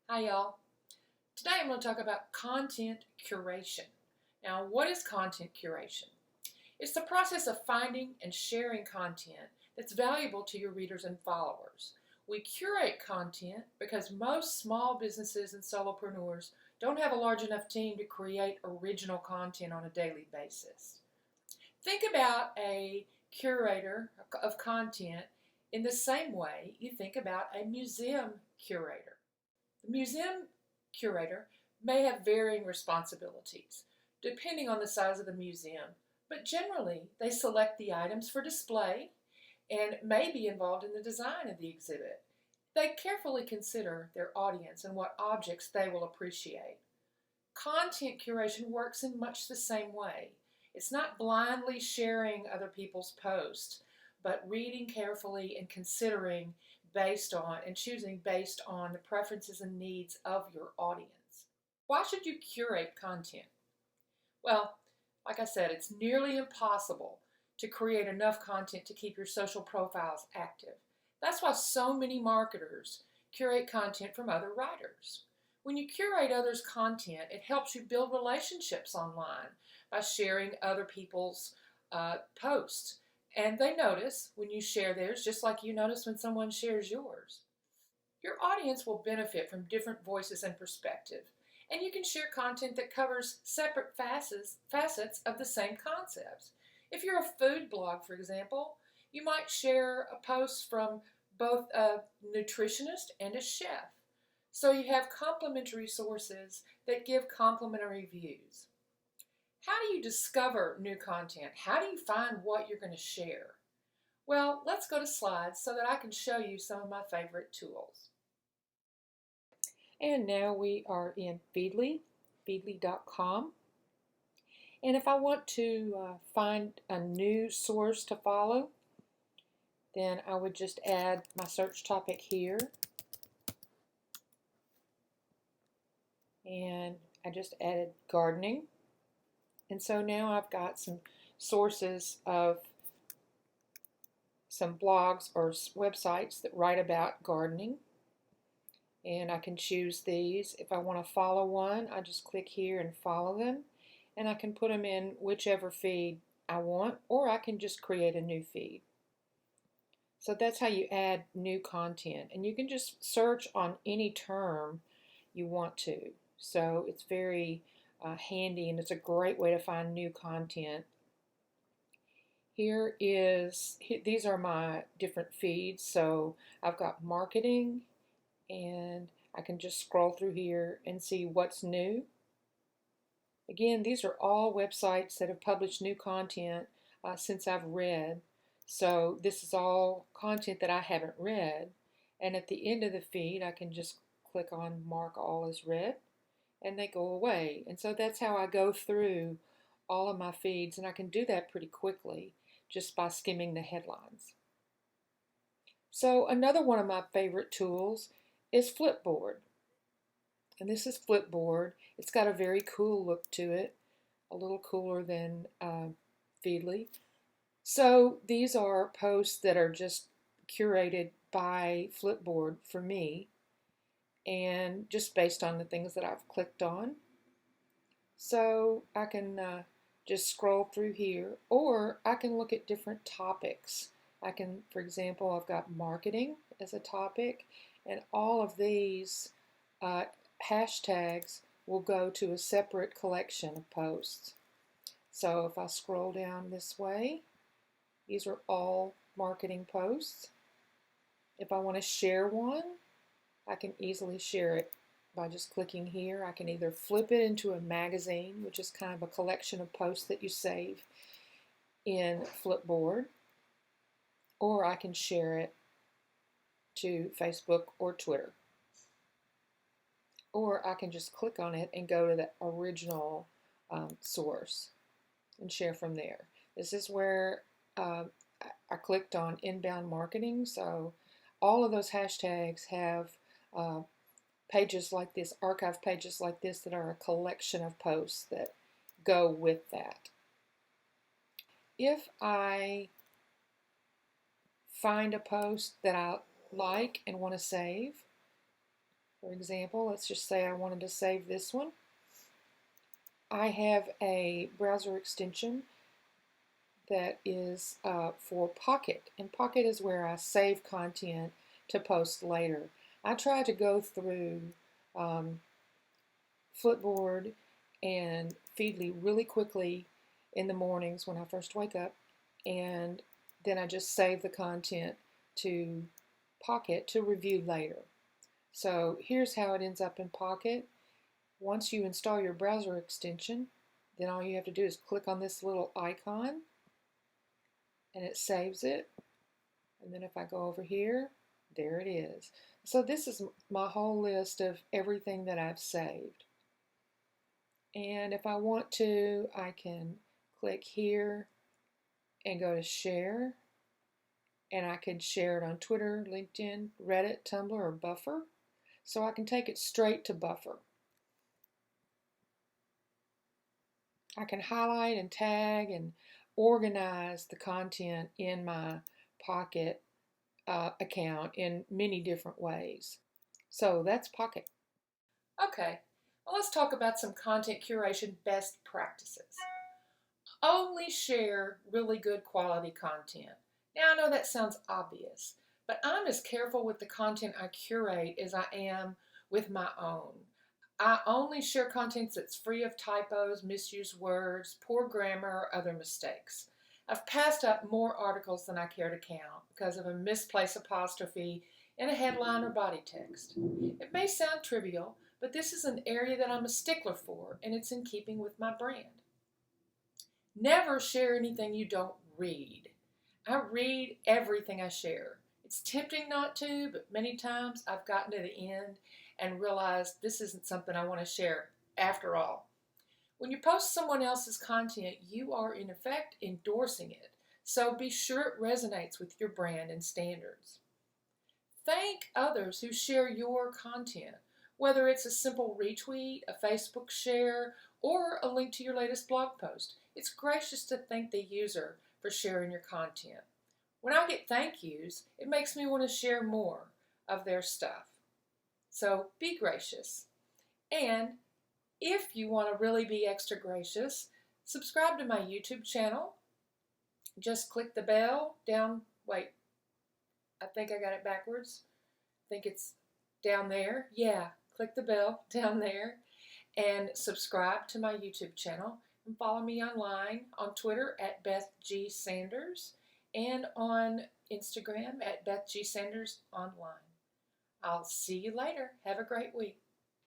Hi y'all. Today I'm going to talk about content curation. Now, what is content curation? It's the process of finding and sharing content that's valuable to your readers and followers. We curate content because most small businesses and solopreneurs don't have a large enough team to create original content on a daily basis. Think about a curator of content in the same way you think about a museum curator. The museum curator may have varying responsibilities, depending on the size of the museum, but generally they select the items for display and may be involved in the design of the exhibit. They carefully consider their audience and what objects they will appreciate. Content curation works in much the same way. It's not blindly sharing other people's posts, but reading carefully and considering based on and choosing based on the preferences and needs of your audience. Why should you curate content? Well, like I said, it's nearly impossible to create enough content to keep your social profiles active. That's why so many marketers curate content from other writers. When you curate others' content, it helps you build relationships online by sharing other people's posts. And they notice when you share theirs, just like you notice when someone shares yours. Your audience will benefit from different voices and perspective, and you can share content that covers separate facets of the same concepts. If you're a food blog, for example, you might share a post from both a nutritionist and a chef. So you have complementary sources that give complementary views. How do you discover new content? How do you find what you're going to share? Well, let's go to slides so that I can show you some of my favorite tools. And now we are in Feedly, feedly.com. And if I want to find a new source to follow, then I would just add my search topic here. And I just added gardening. And so now I've got some sources of some blogs or websites that write about gardening. And I can choose these. If I want to follow one, I just click here and follow them. And I can put them in whichever feed I want, or I can just create a new feed. So that's how you add new content. And you can just search on any term you want to. So it's very handy, and it's a great way to find new content. These are my different feeds. So I've got marketing, and I can just scroll through here and see what's new. Again, these are all websites that have published new content since I've read. So this is all content that I haven't read. And at the end of the feed, I can just click on mark all as read, and they go away. And so that's how I go through all of my feeds, and I can do that pretty quickly just by skimming the headlines. So another one of my favorite tools is Flipboard. And this is Flipboard. It's got a very cool look to it, a little cooler than Feedly. So these are posts that are just curated by Flipboard for me, and just based on the things that I've clicked on. So I can just scroll through here, or I can look at different topics. I can, for example, I've got marketing as a topic, and all of these hashtags will go to a separate collection of posts. So if I scroll down this way, these are all marketing posts. If I want to share one, I can easily share it by just clicking here. I can either flip it into a magazine, which is kind of a collection of posts that you save in Flipboard, or I can share it to Facebook or Twitter. Or I can just click on it and go to the original source and share from there. This is where I clicked on inbound marketing. So all of those hashtags have pages like this, archive pages like this, that are a collection of posts that go with that. If I find a post that I like and want to save, For example, let's just say I wanted to save this one. I have a browser extension that is for Pocket, and Pocket is where I save content to post later. I try to go through Flipboard and Feedly really quickly in the mornings when I first wake up, and then I just save the content to Pocket to review later. So here's how it ends up in Pocket. Once you install your browser extension, then all you have to do is click on this little icon and it saves it. And then if I go over here, there it is. So this is my whole list of everything that I've saved. And if I want to, I can click here and go to share. And I can share it on Twitter, LinkedIn, Reddit, Tumblr, or Buffer. So I can take it straight to Buffer. I can highlight and tag and organize the content in my Pocket account in many different ways. So that's Pocket. Okay, well, let's talk about some content curation best practices. Only share really good quality content. Now, I know that sounds obvious, but I'm as careful with the content I curate as I am with my own. I only share content that's free of typos, misused words, poor grammar, or other mistakes. I've passed up more articles than I care to count because of a misplaced apostrophe in a headline or body text. It may sound trivial, but this is an area that I'm a stickler for, and it's in keeping with my brand. Never share anything you don't read. I read everything I share. It's tempting not to, but many times I've gotten to the end and realized this isn't something I want to share after all. When you post someone else's content, you are in effect endorsing it, so be sure it resonates with your brand and standards. Thank others who share your content, whether it's a simple retweet, a Facebook share, or a link to your latest blog post. It's gracious to thank the user for sharing your content. When I get thank yous, it makes me want to share more of their stuff. So be gracious. And if you want to really be extra gracious, subscribe to my YouTube channel. Just click the bell down. Wait, I think I got it backwards. I think it's down there. Yeah, click the bell down there and subscribe to my YouTube channel. And follow me online on Twitter at Beth G. Sanders and on Instagram at Beth G. Sanders Online. I'll see you later. Have a great week.